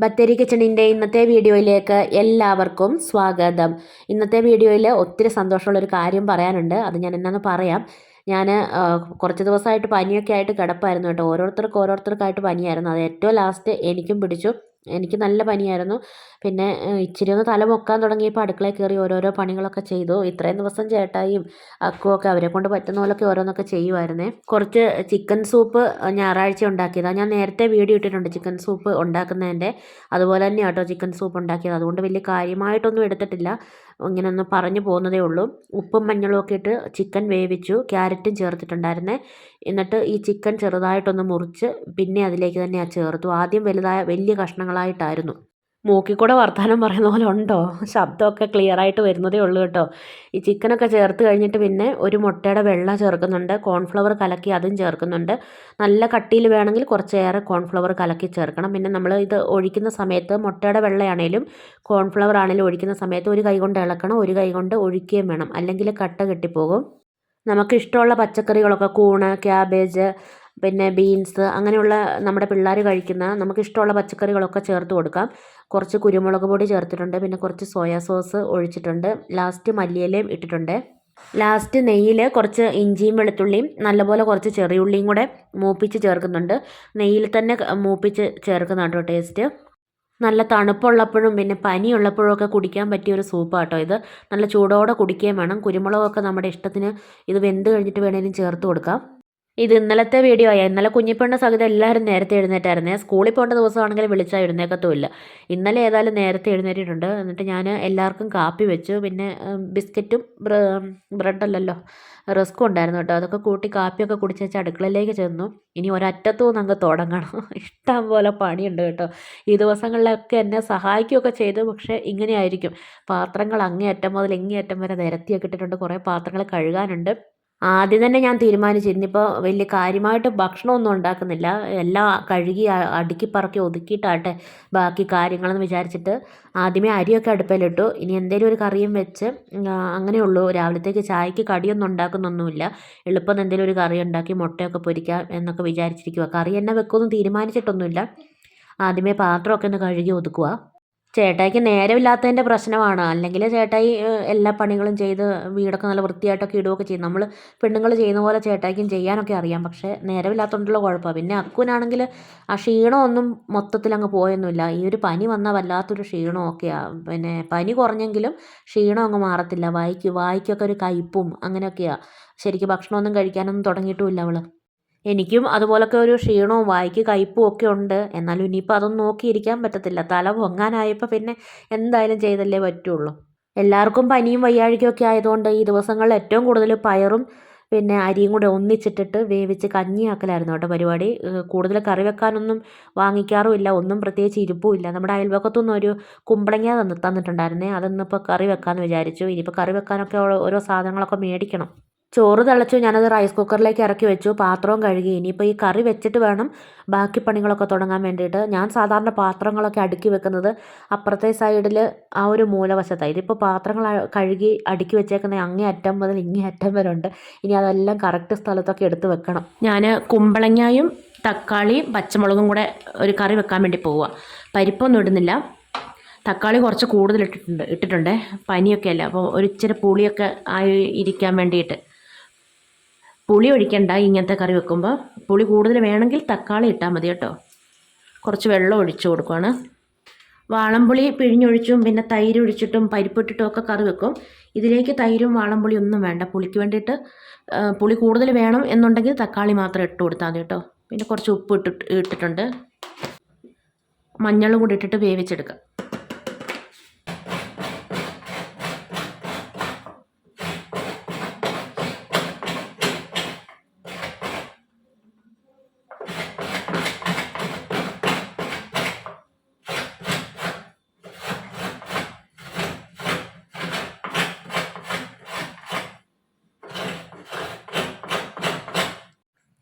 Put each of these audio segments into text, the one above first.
ബത്തേരി കിച്ചണിൻ്റെ ഇന്നത്തെ വീഡിയോയിലേക്ക് എല്ലാവർക്കും സ്വാഗതം. ഇന്നത്തെ വീഡിയോയിൽ ഒത്തിരി സന്തോഷമുള്ളൊരു കാര്യം പറയാനുണ്ട്. അത് ഞാൻ എന്നാന്ന് പറയാം. ഞാൻ കുറച്ച് ദിവസമായിട്ട് പനിയൊക്കെ ആയിട്ട് കിടപ്പായിരുന്നു കേട്ടോ. ഓരോരുത്തർക്കായിട്ട് പനിയായിരുന്നു. അത് ഏറ്റവും ലാസ്റ്റ് എനിക്കും പിടിച്ചു. എനിക്ക് നല്ല പനിയായിരുന്നു. പിന്നെ ഇച്ചിരി ഒന്ന് തല പൊക്കാൻ തുടങ്ങിയപ്പോൾ അടുക്കളയിൽ കയറി ഓരോരോ പണികളൊക്കെ ചെയ്തു. ഇത്രയും ദിവസം ചേട്ടായിയും അക്കുമൊക്കെ അവരെ കൊണ്ട് പറ്റുന്ന പോലൊക്കെ ഓരോന്നൊക്കെ ചെയ്യുമായിരുന്നേ. കുറച്ച് ചിക്കൻ സൂപ്പ് ഞായറാഴ്ച ഉണ്ടാക്കിയതാണ്. ഞാൻ നേരത്തെ വീഡിയോ ഇട്ടിട്ടുണ്ട് ചിക്കൻ സൂപ്പ് ഉണ്ടാക്കുന്നതിൻ്റെ. അതുപോലെ തന്നെ കേട്ടോ ചിക്കൻ സൂപ്പ് ഉണ്ടാക്കിയത്. അതുകൊണ്ട് വലിയ കാര്യമായിട്ടൊന്നും എടുത്തിട്ടില്ല. ഇങ്ങനെ ഒന്ന് പറഞ്ഞു പോകുന്നതേ ഉള്ളൂ. ഉപ്പും മഞ്ഞളും ഒക്കെ ഇട്ട് ചിക്കൻ വേവിച്ചു, ക്യാരറ്റും ചേർത്തിട്ടുണ്ടായിരുന്നേ. എന്നിട്ട് ഈ ചിക്കൻ ചെറുതായിട്ടൊന്ന് മുറിച്ച് പിന്നെ അതിലേക്ക് തന്നെ ചേർത്തു. ആദ്യം വലിയ കഷ്ണങ്ങളായിട്ടായിരുന്നു. മൂക്കിൽ കൂടെ വർത്താനം പറയുന്ന പോലെ ഉണ്ടോ? ശബ്ദമൊക്കെ ക്ലിയർ ആയിട്ട് വരുന്നതേ ഉള്ളൂ കേട്ടോ. ഈ ചിക്കനൊക്കെ ചേർത്ത് കഴിഞ്ഞിട്ട് പിന്നെ ഒരു മുട്ടയുടെ വെള്ള ചേർക്കുന്നുണ്ട്. കോൺഫ്ലവർ കലക്കി അതും ചേർക്കുന്നുണ്ട്. നല്ല കട്ടിയിൽ വേണമെങ്കിൽ കുറച്ചേറെ കോൺഫ്ലവർ കലക്കി ചേർക്കണം. പിന്നെ നമ്മൾ ഇത് ഒഴിക്കുന്ന സമയത്ത് മുട്ടയുടെ വെള്ളയാണേലും കോൺഫ്ലവർ ആണെങ്കിലും ഒഴിക്കുന്ന സമയത്ത് ഒരു കൈ കൊണ്ട് ഇളക്കണം, ഒരു കൈ കൊണ്ട് ഒഴിക്കുകയും വേണം. അല്ലെങ്കിൽ കട്ട കെട്ടിപ്പോകും. നമുക്ക് ഇഷ്ടമുള്ള പച്ചക്കറികളൊക്കെ കൂണ്, ക്യാബേജ്, പിന്നെ ബീൻസ്, അങ്ങനെയുള്ള നമ്മുടെ പിള്ളേർ കഴിക്കുന്ന നമുക്കിഷ്ടമുള്ള പച്ചക്കറികളൊക്കെ ചേർത്ത് കൊടുക്കാം. കുറച്ച് കുരുമുളക് പൊടി ചേർത്തിട്ടുണ്ട്. പിന്നെ കുറച്ച് സോയാ സോസ് ഒഴിച്ചിട്ടുണ്ട്. ലാസ്റ്റ് മല്ലിയിലയും ഇട്ടിട്ടുണ്ട്. ലാസ്റ്റ് നെയ്യിൽ കുറച്ച് ഇഞ്ചിയും വെളുത്തുള്ളിയും നല്ലപോലെ കുറച്ച് ചെറിയുള്ളിയും കൂടെ മൂപ്പിച്ച് ചേർക്കുന്നുണ്ട്. നെയ്യിൽ തന്നെ മൂപ്പിച്ച് ചേർക്കുന്നുണ്ട് ടേസ്റ്റ്. നല്ല തണുപ്പുള്ളപ്പോഴും പിന്നെ പനിയുള്ളപ്പോഴും ഒക്കെ കുടിക്കാൻ പറ്റിയ ഒരു സൂപ്പാട്ടോ ഇത്. നല്ല ചൂടോടെ കുടിക്കുകയും വേണം. കുരുമുളകൊക്കെ നമ്മുടെ ഇഷ്ടത്തിന് ഇത് വെന്ത് കഴിഞ്ഞിട്ട് വേണേലും ചേർത്ത് കൊടുക്കാം. ഇത് ഇന്നലത്തെ വീഡിയോ ആയ. ഇന്നലെ കുഞ്ഞിപ്പെണ്ണ സഹിതം എല്ലാവരും നേരത്തെ എഴുന്നേറ്റായിരുന്നേ. സ്കൂളിൽ പോകേണ്ട ദിവസമാണെങ്കിൽ വിളിച്ചാൽ എഴുന്നേക്കത്തുമില്ല. ഇന്നലെ ഏതായാലും നേരത്തെ എഴുന്നേറ്റിട്ടുണ്ട്. എന്നിട്ട് ഞാൻ എല്ലാവർക്കും കാപ്പി വെച്ചു. പിന്നെ ബിസ്ക്കറ്റും ബ്രെഡല്ലല്ലോ, റസ്ക്കും ഉണ്ടായിരുന്നു കേട്ടോ. അതൊക്കെ കൂട്ടി കാപ്പിയൊക്കെ കുടിച്ച് വെച്ച് അടുക്കളയിലേക്ക് ചെന്നു. ഇനി ഒരറ്റത്തു നിന്ന് അങ്ങ് തുടങ്ങണം. ഇഷ്ടം പോലെ പണിയുണ്ട് കേട്ടോ. ഈ ദിവസങ്ങളിലൊക്കെ എന്നെ സഹായിക്കുകയൊക്കെ ചെയ്തു. പക്ഷേ ഇങ്ങനെയായിരിക്കും. പാത്രങ്ങൾ അങ്ങേയറ്റം മുതൽ ഇങ്ങേയറ്റം വരെ നിരത്തിയൊക്കെ ഇട്ടിട്ടുണ്ട്. കുറേ പാത്രങ്ങൾ കഴുകാനുണ്ട്. ആദ്യം തന്നെ ഞാൻ തീരുമാനിച്ചു ഇന്നിപ്പോൾ വലിയ കാര്യമായിട്ട് ഭക്ഷണമൊന്നും ഉണ്ടാക്കുന്നില്ല. എല്ലാം കഴുകി അടുക്കി പറക്കി ഒതുക്കിയിട്ടാട്ടെ ബാക്കി കാര്യങ്ങളെന്ന് വിചാരിച്ചിട്ട് ആദ്യമേ അരിയൊക്കെ അടുപ്പിലിട്ടു. ഇനി എന്തെങ്കിലും ഒരു കറിയും വെച്ച് അങ്ങനെയുള്ളൂ. രാവിലത്തേക്ക് ചായക്ക് കടിയൊന്നും ഉണ്ടാക്കുന്നൊന്നുമില്ല. എളുപ്പം എന്തെങ്കിലും ഒരു കറി ഉണ്ടാക്കി മുട്ടയൊക്കെ പൊരിക്കാം എന്നൊക്കെ വിചാരിച്ചിരിക്കുക. കറി എന്നെ വെക്കുമെന്ന് തീരുമാനിച്ചിട്ടൊന്നുമില്ല. ആദ്യമേ പാത്രമൊക്കെ ഒന്ന് കഴുകി ഒതുക്കുക. ചേട്ടായിക്ക് നേരമില്ലാത്തതിൻ്റെ പ്രശ്നമാണ്. അല്ലെങ്കിൽ ചേട്ടായി എല്ലാ പണികളും ചെയ്ത് വീടൊക്കെ നല്ല വൃത്തിയായിട്ടൊക്കെ ഇടുകയൊക്കെ ചെയ്യും. നമ്മൾ പെണ്ണുങ്ങൾ ചെയ്യുന്ന പോലെ ചേട്ടായിക്കും ചെയ്യാനൊക്കെ അറിയാം. പക്ഷേ നേരമില്ലാത്തതുകൊണ്ടുള്ള കുഴപ്പമാണ്. പിന്നെ അക്കുവിനാണെങ്കിൽ ആ ക്ഷീണമൊന്നും മൊത്തത്തിൽ അങ്ങ് പോയൊന്നുമില്ല. ഈ ഒരു പനി വന്നാൽ വല്ലാത്തൊരു ക്ഷീണമൊക്കെയാണ്. പിന്നെ പനി കുറഞ്ഞെങ്കിലും ക്ഷീണം അങ്ങ് മാറത്തില്ല. വായിക്കൊക്കെ ഒരു കയ്പും അങ്ങനെയൊക്കെയാണ്. ശരിക്കും ഭക്ഷണമൊന്നും കഴിക്കാനൊന്നും തുടങ്ങിയിട്ടുമില്ല അവൾ. എനിക്കും അതുപോലൊക്കെ ഒരു ക്ഷീണവും വായ്ക്ക് കയ്പും ഒക്കെ ഉണ്ട്. എന്നാലും ഇനിയിപ്പോൾ അതൊന്നും നോക്കിയിരിക്കാൻ പറ്റത്തില്ല. തല പൊങ്ങാനായപ്പോൾ പിന്നെ എന്തായാലും ചെയ്തല്ലേ പറ്റുള്ളൂ. എല്ലാവർക്കും പനിയും വയ്യാഴികയും ഒക്കെ ആയതുകൊണ്ട് ഈ ദിവസങ്ങളിൽ ഏറ്റവും കൂടുതൽ പയറും പിന്നെ അരിയും കൂടെ ഒന്നിച്ചിട്ടിട്ട് വേവിച്ച് കഞ്ഞിയാക്കലായിരുന്നു കേട്ടോ പരിപാടി. കൂടുതൽ കറി വെക്കാനൊന്നും വാങ്ങിക്കാറുമില്ല. ഒന്നും പ്രത്യേകിച്ച് ഇരിപ്പുമില്ല. നമ്മുടെ അയൽവക്കത്തുനിന്ന് ഒരു കുമ്പളങ്ങ തന്നിട്ടുണ്ടായിരുന്നേ. അതൊന്നിപ്പോൾ കറി വെക്കാമെന്ന് വിചാരിച്ചു. ഇനിയിപ്പോൾ കറി വെക്കാനൊക്കെ ഓരോ സാധനങ്ങളൊക്കെ മേടിക്കണം. ചോറ് തിളച്ചു. ഞാനത് റൈസ് കുക്കറിലേക്ക് ഇറക്കി വെച്ചു. പാത്രവും കഴുകി. ഇനിയിപ്പോൾ ഈ കറി വെച്ചിട്ട് വേണം ബാക്കി പണികളൊക്കെ തുടങ്ങാൻ വേണ്ടിയിട്ട്. ഞാൻ സാധാരണ പാത്രങ്ങളൊക്കെ അടുക്കി വെക്കുന്നത് അപ്പുറത്തെ സൈഡിൽ ആ ഒരു മൂലവശത്താണ്. ഇതിപ്പോൾ പാത്രങ്ങൾ കഴുകി അടുക്കി വെച്ചേക്കുന്ന അങ്ങേ അറ്റം മുതൽ ഇങ്ങേ അറ്റം വരെ ഉണ്ട്. ഇനി അതെല്ലാം കറക്റ്റ് സ്ഥലത്തൊക്കെ എടുത്ത് വെക്കണം. ഞാൻ കുമ്പളങ്ങയും തക്കാളിയും പച്ചമുളകും കൂടെ ഒരു കറി വെക്കാൻ വേണ്ടി പോവുക. പരിപ്പൊന്നും ഇടുന്നില്ല. തക്കാളി കുറച്ച് കൂടുതൽ ഇട്ടിട്ടുണ്ട്. പനിയൊക്കെ അല്ലേ, അപ്പോൾ ഒരു ഇച്ചിരി പുളിയൊക്കെ ആയി ഇരിക്കാൻ വേണ്ടിയിട്ട്. പുളി ഒഴിക്കണ്ട ഇങ്ങനത്തെ കറി വെക്കുമ്പോൾ. പുളി കൂടുതൽ വേണമെങ്കിൽ തക്കാളി ഇട്ടാൽ മതി കേട്ടോ. കുറച്ച് വെള്ളം ഒഴിച്ചു കൊടുക്കുകയാണ്. വാളംപുളി പിഴിഞ്ഞൊഴിച്ചും പിന്നെ തൈര് ഒഴിച്ചിട്ടും പരിപ്പിട്ടിട്ടും ഒക്കെ കറി വെക്കും. ഇതിലേക്ക് തൈരും വാളംപുളി ഒന്നും വേണ്ട. പുളിക്ക് വേണ്ടിയിട്ട് പുളി കൂടുതൽ വേണം എന്നുണ്ടെങ്കിൽ തക്കാളി മാത്രം ഇട്ട് കൊടുത്താൽ മതി കേട്ടോ. പിന്നെ കുറച്ച് ഉപ്പ് ഇട്ടിട്ടുണ്ട്. മഞ്ഞളും കൂടി ഇട്ടിട്ട് വേവിച്ചെടുക്കാം.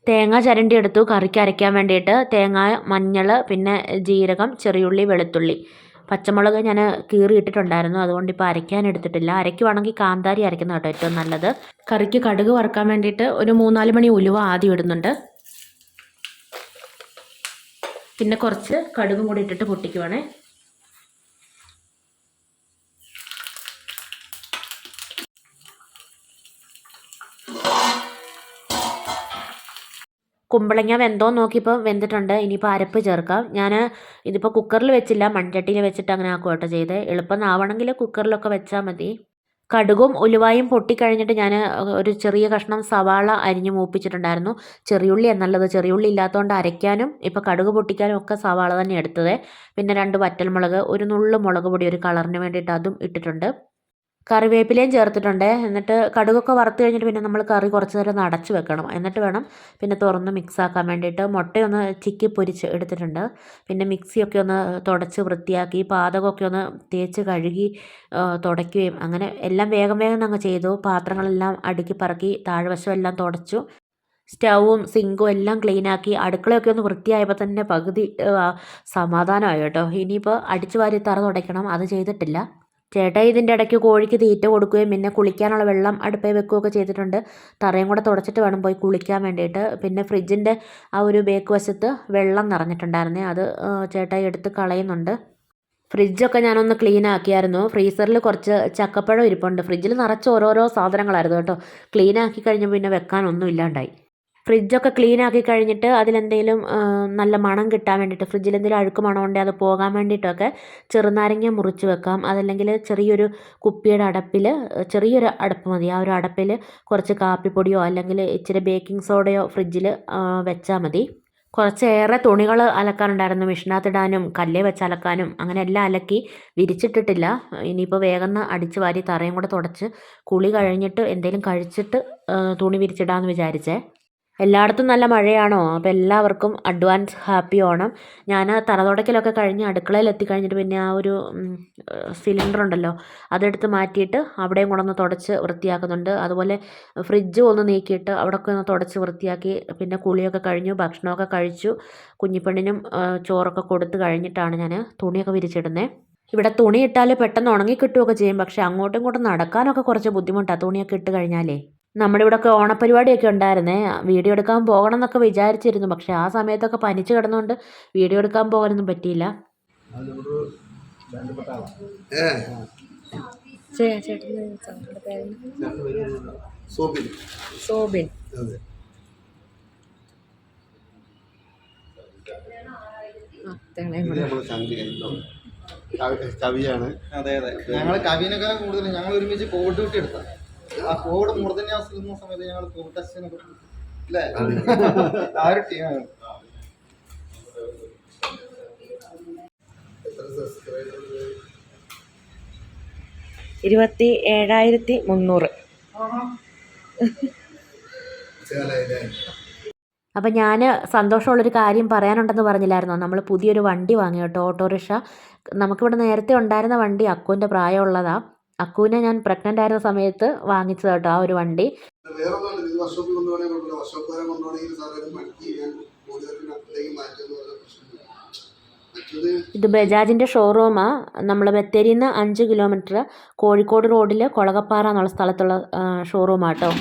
തേങ്ങ ചിരണ്ടി എടുത്തു കറിക്ക് അരയ്ക്കാൻ വേണ്ടിയിട്ട്. തേങ്ങ, മഞ്ഞൾ, പിന്നെ ജീരകം, ചെറിയുള്ളി, വെളുത്തുള്ളി, പച്ചമുളക് ഞാൻ കീറിയിട്ടിട്ടുണ്ടായിരുന്നു. അതുകൊണ്ട് ഇപ്പോൾ അരയ്ക്കാൻ എടുത്തിട്ടില്ല. അരയ്ക്കുവാണെങ്കിൽ കാന്താരി അരയ്ക്കുന്ന കേട്ടോ ഏറ്റവും നല്ലത്. കറിക്ക് കടുക് വറുക്കാൻ വേണ്ടിയിട്ട് ഒരു 3-4 മണി ഉലുവ ആദ്യം ഇടുന്നുണ്ട്. പിന്നെ കുറച്ച് കടുകും കൂടി ഇട്ടിട്ട് പൊട്ടിക്കുവാണേ. കുമ്പളങ്ങ വെന്തോ നോക്കിയപ്പോൾ വെന്തിട്ടുണ്ട്. ഇനിയിപ്പോൾ അരപ്പ് ചേർക്കാം. ഞാൻ ഇതിപ്പോൾ കുക്കറിൽ വെച്ചില്ല, മൺചട്ടിയിൽ വെച്ചിട്ട് അങ്ങനെ ആക്കുക കേട്ടോ ചെയ്ത്. എളുപ്പം ആവണമെങ്കിൽ കുക്കറിലൊക്കെ വെച്ചാൽ മതി. കടുകും ഉലുവായും പൊട്ടിക്കഴിഞ്ഞിട്ട് ഞാൻ ഒരു ചെറിയ കഷ്ണം സവാള അരിഞ്ഞ് മൂപ്പിച്ചിട്ടുണ്ടായിരുന്നു. ചെറിയുള്ളി എന്നുള്ളത്, ചെറിയുള്ളി ഇല്ലാത്തതുകൊണ്ട് അരയ്ക്കാനും ഇപ്പോൾ കടുക് പൊട്ടിക്കാനും ഒക്കെ സവാള തന്നെ എടുത്തത്. പിന്നെ 2 വറ്റൽമുളക്, ഒരു നുള്ളു മുളക് പൊടി, ഒരു കളറിന് വേണ്ടിയിട്ട് അതും ഇട്ടിട്ടുണ്ട്. കറിവേപ്പിലയും ചേർത്തിട്ടുണ്ട്. എന്നിട്ട് കടുകൊക്കെ വറുത്ത് കഴിഞ്ഞിട്ട് പിന്നെ നമ്മൾ കറി കുറച്ച് നേരം ഒന്ന് അടച്ച് വെക്കണം. എന്നിട്ട് വേണം പിന്നെ തുറന്ന് മിക്സ് ആക്കാൻ വേണ്ടിയിട്ട്. മുട്ടയൊന്ന് ചിക്കി പൊരിച്ച് എടുത്തിട്ടുണ്ട്. പിന്നെ മിക്സിയൊക്കെ ഒന്ന് തുടച്ച് വൃത്തിയാക്കി, പാതകമൊക്കെ ഒന്ന് തേച്ച് കഴുകി തുടയ്ക്കുകയും അങ്ങനെ എല്ലാം വേഗം വേഗം അങ്ങ് ചെയ്തു. പാത്രങ്ങളെല്ലാം അടുക്കി പറക്കി താഴ്വശം എല്ലാം തുടച്ചു. സ്റ്റൗവും സിങ്കും എല്ലാം ക്ലീനാക്കി അടുക്കളയൊക്കെ ഒന്ന് വൃത്തിയായപ്പോൾ തന്നെ പകുതി സമാധാനമായി കേട്ടോ. ഇനിയിപ്പോൾ അടിച്ചു വാരി തറ തുടയ്ക്കണം, അത് ചെയ്തിട്ടില്ല. ചേട്ടാ ഇതിൻ്റെ ഇടയ്ക്ക് കോഴിക്ക് തീറ്റ കൊടുക്കുകയും പിന്നെ കുളിക്കാനുള്ള വെള്ളം അടുപ്പേ വെക്കുകയൊക്കെ ചെയ്തിട്ടുണ്ട്. തറയും കൂടെ തുടച്ചിട്ട് വേണം പോയി കുളിക്കാൻ വേണ്ടിയിട്ട്. പിന്നെ ഫ്രിഡ്ജിൻ്റെ ആ ഒരു ബേക്ക് വശത്ത് വെള്ളം നിറഞ്ഞിട്ടുണ്ടായിരുന്നേ, അത് ചേട്ടായി എടുത്ത് കളയുന്നുണ്ട്. ഫ്രിഡ്ജൊക്കെ ഞാനൊന്ന് ക്ലീൻ ആക്കിയായിരുന്നു. ഫ്രീസറിൽ കുറച്ച് ചക്കപ്പഴം ഇരിപ്പുണ്ട്. ഫ്രിഡ്ജിൽ നിറച്ച് ഓരോരോ സാധനങ്ങളായിരുന്നു കേട്ടോ. ക്ലീൻ ആക്കി കഴിഞ്ഞപ്പോൾ പിന്നെ വെക്കാനൊന്നും ഇല്ലാണ്ടായി. ഫ്രിഡ്ജൊക്കെ ക്ലീൻ ആക്കി കഴിഞ്ഞിട്ട് അതിലെന്തെങ്കിലും നല്ല മണം കിട്ടാൻ വേണ്ടിയിട്ട്, ഫ്രിഡ്ജിൽ എന്തെങ്കിലും അഴുക്ക് മണം ഉണ്ടെങ്കിൽ അത് പോകാൻ വേണ്ടിയിട്ടൊക്കെ ചെറുനാരങ്ങ മുറിച്ച് വെക്കാം. അതല്ലെങ്കിൽ ചെറിയൊരു കുപ്പിയുടെ അടപ്പിൽ, ചെറിയൊരു അടപ്പ് മതി, ആ ഒരു അടപ്പിൽ കുറച്ച് കാപ്പിപ്പൊടിയോ അല്ലെങ്കിൽ ഇച്ചിരി ബേക്കിംഗ് സോഡയോ ഫ്രിഡ്ജിൽ വെച്ചാൽ മതി. കുറച്ചേറെ തുണികൾ അലക്കാനുണ്ടായിരുന്നു, മെഷീനകത്തിടാനും കല്ലേ വെച്ച് അലക്കാനും. അങ്ങനെ എല്ലാം അലക്കി വിരിച്ചിട്ടിട്ടില്ല. ഇനിയിപ്പോൾ വേഗം അടിച്ച് വാരി തറയും കൂടെ തുടച്ച് കുളി കഴിഞ്ഞിട്ട് എന്തെങ്കിലും കഴിച്ചിട്ട് തുണി വിരിച്ചിടാമെന്ന് വിചാരിച്ചേ. എല്ലായിടത്തും നല്ല മഴയാണോ? അപ്പോൾ എല്ലാവർക്കും അഡ്വാൻസ് ഹാപ്പി ഓണം. ഞാൻ തറ തുടയ്ക്കലൊക്കെ കഴിഞ്ഞ് അടുക്കളയിൽ എത്തിക്കഴിഞ്ഞിട്ട് പിന്നെ ആ ഒരു സിലിണ്ടർ ഉണ്ടല്ലോ, അതെടുത്ത് മാറ്റിയിട്ട് അവിടെയും കൂടെ ഒന്ന് തുടച്ച് വൃത്തിയാക്കുന്നുണ്ട്. അതുപോലെ ഫ്രിഡ്ജ് ഒന്ന് നീക്കിയിട്ട് അവിടെയൊക്കെ ഒന്ന് തുടച്ച് വൃത്തിയാക്കി. പിന്നെ കുളിയൊക്കെ കഴിഞ്ഞു, ഭക്ഷണമൊക്കെ കഴിച്ചു. കുഞ്ഞിപ്പെണ്ണിനും ചോറൊക്കെ കൊടുത്ത് കഴിഞ്ഞിട്ടാണ് ഞാൻ തുണിയൊക്കെ വിരിച്ചിടുന്നത്. ഇവിടെ തുണി ഇട്ടാൽ പെട്ടെന്ന് ഉണങ്ങി കിട്ടുകയൊക്കെ ചെയ്യും. പക്ഷേ അങ്ങോട്ടും ഇങ്ങോട്ടും നടക്കാനൊക്കെ കുറച്ച് ബുദ്ധിമുട്ടാണ് തുണിയൊക്കെ ഇട്ട് കഴിഞ്ഞാലേ. നമ്മുടെ ഇവിടെയൊക്കെ ഓണപ്പരിപാടിയൊക്കെ ഉണ്ടായിരുന്നേ. വീഡിയോ എടുക്കാൻ പോകണം എന്നൊക്കെ വിചാരിച്ചിരുന്നു. പക്ഷേ ആ സമയത്തൊക്കെ പനിച്ച് കിടന്നുകൊണ്ട് വീഡിയോ എടുക്കാൻ പോകാനൊന്നും പറ്റിയില്ല. സോബിൻ. കവിയാണ്. അതെ അതെ, ഞങ്ങൾ കവിനേക്കാളും കൂടുതൽ ഞങ്ങൾ ഒരുമിച്ച് കോവിഡ് ഡ്യൂട്ടി എടുത്ത ആ കോവിഡ് മൂർധന്യാസിക്കുന്ന സമയത്ത് ഞങ്ങൾ കോവിഡ് ടെസ്റ്റിനൊക്കെ അല്ലേ ആ ഒരു ടീമാണ്. 27,300. അപ്പം ഞാൻ സന്തോഷമുള്ളൊരു കാര്യം പറയാനുണ്ടെന്ന് പറഞ്ഞില്ലായിരുന്നോ? നമ്മൾ പുതിയൊരു വണ്ടി വാങ്ങി കേട്ടോ, ഓട്ടോറിക്ഷ. നമുക്കിവിടെ നേരത്തെ ഉണ്ടായിരുന്ന വണ്ടി അക്കുവിൻ്റെ പ്രായമുള്ളതാണ്. അക്കുവിനെ ഞാൻ പ്രഗ്നൻ്റ് ആയിരുന്ന സമയത്ത് വാങ്ങിച്ചത് കേട്ടോ ആ ഒരു വണ്ടി. ഇത് ബജാജിൻ്റെ ഷോറൂമാണ്. നമ്മൾ ബത്തേരിയിൽ നിന്ന് 5 കിലോമീറ്റർ, കോഴിക്കോട് റോഡിൽ കൊളകപ്പാറ എന്നുള്ള സ്ഥലത്തുള്ള ഷോറൂമാട്ടോ.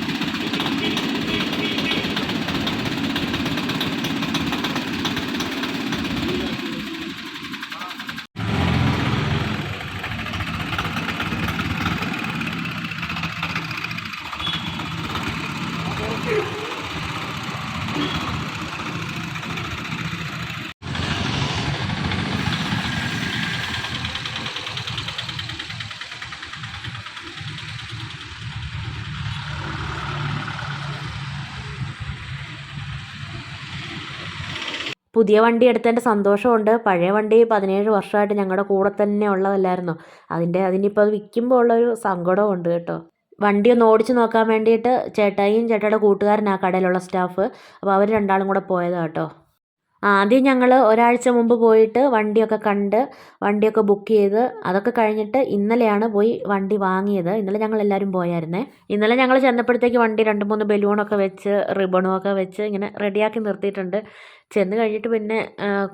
പുതിയ വണ്ടി എടുത്തതിൻ്റെ സന്തോഷമുണ്ട്. പഴയ വണ്ടി 17 വർഷമായിട്ട് ഞങ്ങളുടെ കൂടെ തന്നെ ഉള്ളതല്ലായിരുന്നോ. അതിനിപ്പോൾ അത് വിൽക്കുമ്പോൾ ഉള്ളൊരു സങ്കടവും ഉണ്ട് കേട്ടോ. വണ്ടി ഒന്ന് ഓടിച്ച് നോക്കാൻ വേണ്ടിയിട്ട് ചേട്ടായിയും ചേട്ടായുടെ കൂട്ടുകാരനാണ് കടയിലുള്ള സ്റ്റാഫ്. അപ്പോൾ അവർ രണ്ടാളും കൂടെ പോയതാണ് കേട്ടോ. ആദ്യം ഞങ്ങൾ ഒരാഴ്ച മുമ്പ് പോയിട്ട് വണ്ടിയൊക്കെ കണ്ട് വണ്ടിയൊക്കെ ബുക്ക് ചെയ്ത് അതൊക്കെ കഴിഞ്ഞിട്ട് ഇന്നലെയാണ് പോയി വണ്ടി വാങ്ങിയത്. ഇന്നലെ ഞങ്ങൾ എല്ലാവരും പോയായിരുന്നേ. ഇന്നലെ ഞങ്ങൾ ചെന്നപ്പോഴത്തേക്ക് വണ്ടി 2-3 ബലൂണൊക്കെ വെച്ച് റിബണുമൊക്കെ വെച്ച് ഇങ്ങനെ റെഡിയാക്കി നിർത്തിയിട്ടുണ്ട്. ചെന്ന് കഴിഞ്ഞിട്ട് പിന്നെ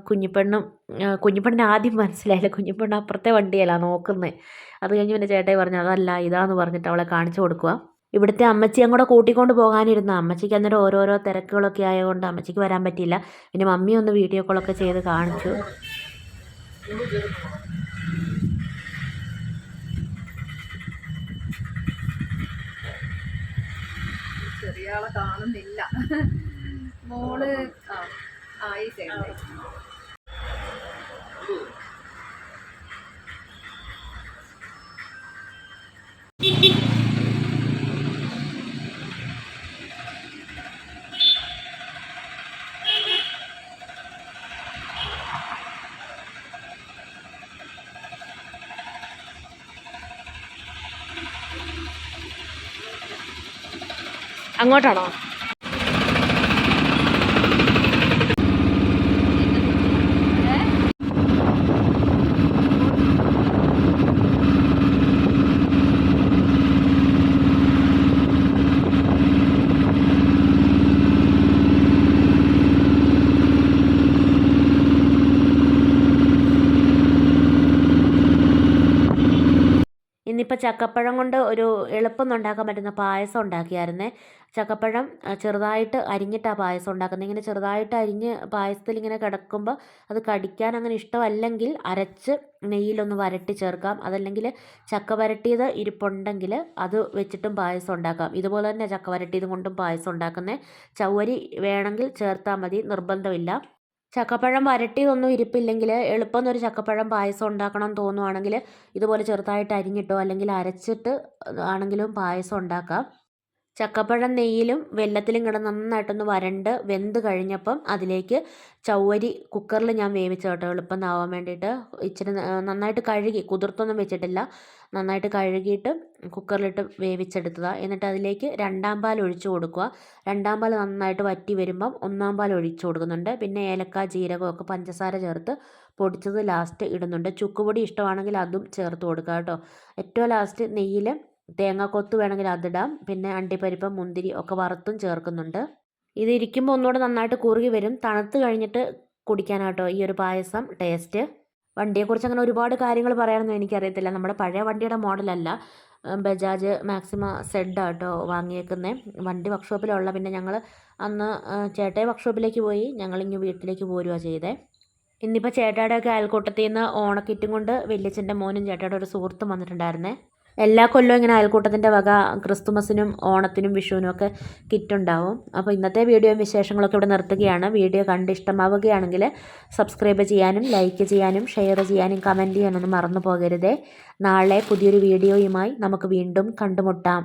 കുഞ്ഞിപ്പെണ്ണിന് ആദ്യം മനസ്സിലായില്ല. കുഞ്ഞിപ്പെണ്ണ് അപ്പുറത്തെ വണ്ടിയല്ല നോക്കുന്നത്. അത് കഴിഞ്ഞ് പിന്നെ ചേട്ടായി പറഞ്ഞു അതല്ല ഇതാന്ന് പറഞ്ഞിട്ട് അവളെ കാണിച്ചു കൊടുക്കുക. ഇവിടുത്തെ അമ്മച്ചിയും കൂടെ കൂട്ടിക്കൊണ്ട് പോകാനിരുന്നു. അമ്മച്ചിക്ക് അന്നേരം ഓരോരോ തിരക്കുകളൊക്കെ ആയതുകൊണ്ട് അമ്മച്ചിക്ക് വരാൻ പറ്റിയില്ല. പിന്നെ മമ്മി ഒന്ന് വീഡിയോ കോളൊക്കെ ചെയ്ത് കാണിച്ചു. ചെറിയ ആളെ കാണുന്നില്ല. മോള് ഈ സൈഡിൽ അങ്ങോട്ടാണോ? ഇന്നിപ്പോൾ ചക്കപ്പഴം കൊണ്ട് ഒരു എളുപ്പം ഉണ്ടാക്കാൻ പറ്റുന്ന പായസം ഉണ്ടാക്കിയായിരുന്നേ. ചക്കപ്പഴം ചെറുതായിട്ട് അരിഞ്ഞിട്ടാണ് പായസം ഉണ്ടാക്കുന്നത്. ഇങ്ങനെ ചെറുതായിട്ട് അരിഞ്ഞ് പായസത്തിൽ ഇങ്ങനെ കിടക്കുമ്പോൾ അത് കടിക്കാൻ അങ്ങനെ ഇഷ്ടമല്ലെങ്കിൽ അരച്ച് നെയ്യിലൊന്ന് വരട്ടി ചേർക്കാം. അതല്ലെങ്കിൽ ചക്ക വരട്ടിയത് ഇരിപ്പുണ്ടെങ്കിൽ അത് വെച്ചിട്ടും പായസം ഉണ്ടാക്കാം. ഇതുപോലെ തന്നെ ചക്ക വരട്ടിയത് കൊണ്ടും പായസം ഉണ്ടാക്കുന്നത്. ചവ്വരി വേണമെങ്കിൽ ചേർത്താൽ മതി, നിർബന്ധമില്ല. ചക്കപ്പഴം വരട്ടിയതൊന്നും ഇരിപ്പില്ലെങ്കിൽ എളുപ്പം ഒരു ചക്കപ്പഴം പായസം ഉണ്ടാക്കണം എന്ന് തോന്നുവാണെങ്കിൽ ഇതുപോലെ ചെറുതായിട്ട് അരിഞ്ഞിട്ടോ അല്ലെങ്കിൽ അരച്ചിട്ട് ആണെങ്കിലും പായസം ഉണ്ടാക്കാം. ചക്കപ്പഴം നെയ്യിലും വെല്ലത്തിലും കിടന്ന് നന്നായിട്ടൊന്ന് വരണ്ട് വെന്ത് കഴിഞ്ഞപ്പം അതിലേക്ക് ചവ്വരി കുക്കറിൽ ഞാൻ വേവിച്ച കേട്ടോ, എളുപ്പം ആവാൻ വേണ്ടിയിട്ട്. ഇച്ചിരി നന്നായിട്ട് കഴുകി, കുതിർത്തൊന്നും വെച്ചിട്ടില്ല, നന്നായിട്ട് കഴുകിയിട്ട് കുക്കറിലിട്ട് വേവിച്ചെടുത്തതാണ്. എന്നിട്ട് അതിലേക്ക് രണ്ടാം പാൽ ഒഴിച്ചു കൊടുക്കുക. രണ്ടാം പാൽ നന്നായിട്ട് വറ്റി വരുമ്പം ഒന്നാം പാൽ ഒഴിച്ചു കൊടുക്കുന്നുണ്ട്. പിന്നെ ഏലക്ക, ജീരകമൊക്കെ പഞ്ചസാര ചേർത്ത് പൊടിച്ചത് ലാസ്റ്റ് ഇടുന്നുണ്ട്. ചുക്കുപൊടി ഇഷ്ടമാണെങ്കിൽ അതും ചേർത്ത് കൊടുക്കുക കേട്ടോ. ഏറ്റവും ലാസ്റ്റ് നെയ്യിൽ തേങ്ങാക്കൊത്ത് വേണമെങ്കിൽ അതിടാം. പിന്നെ അണ്ടിപ്പരിപ്പ്, മുന്തിരി ഒക്കെ വറുത്തും ചേർക്കുന്നുണ്ട്. ഇത് ഇരിക്കുമ്പോൾ ഒന്നുകൂടെ നന്നായിട്ട് കുറുകി വരും. തണുത്ത് കഴിഞ്ഞിട്ട് കുടിക്കാനാട്ടോ ഈ ഒരു പായസം ടേസ്റ്റ്. വണ്ടിയെക്കുറിച്ച് അങ്ങനെ ഒരുപാട് കാര്യങ്ങൾ പറയാനൊന്നും എനിക്കറിയത്തില്ല. നമ്മുടെ പഴയ വണ്ടിയുടെ മോഡലല്ല, ബജാജ് മാക്സിമ സെഡാട്ടോ വാങ്ങിയേക്കുന്നത്. വണ്ടി വർക്ക്ഷോപ്പിലുള്ള, പിന്നെ ഞങ്ങൾ അന്ന് ചേട്ടായി വർക്ക്ഷോപ്പിലേക്ക് പോയി, ഞങ്ങളിങ്ങ് വീട്ടിലേക്ക് പോരുകയാണ് ചെയ്തത്. ഇന്നിപ്പോൾ ചേട്ടായുടെയൊക്കെ അയൽക്കൂട്ടത്തിൽ നിന്ന് ഓണക്കിറ്റും കൊണ്ട് വലിയച്ഛൻ്റെ മോനും ചേട്ടായുടെ ഒരു സുഹൃത്തും വന്നിട്ടുണ്ടായിരുന്നേ. എല്ലാ കൊല്ലവും ഇങ്ങനെ അയൽക്കൂട്ടത്തിൻ്റെ വക ക്രിസ്തുമസിനും ഓണത്തിനും വിഷുവിനും ഒക്കെ കിറ്റുണ്ടാവും. അപ്പോൾ ഇന്നത്തെ വീഡിയോയും വിശേഷങ്ങളൊക്കെ ഇവിടെ നിർത്തുകയാണ്. വീഡിയോ കണ്ട് ഇഷ്ടമാവുകയാണെങ്കിൽ സബ്സ്ക്രൈബ് ചെയ്യാനും ലൈക്ക് ചെയ്യാനും ഷെയർ ചെയ്യാനും കമൻറ്റ് ചെയ്യാനൊന്നും മറന്നു പോകരുതേ. നാളെ പുതിയൊരു വീഡിയോയുമായി നമുക്ക് വീണ്ടും കണ്ടുമുട്ടാം.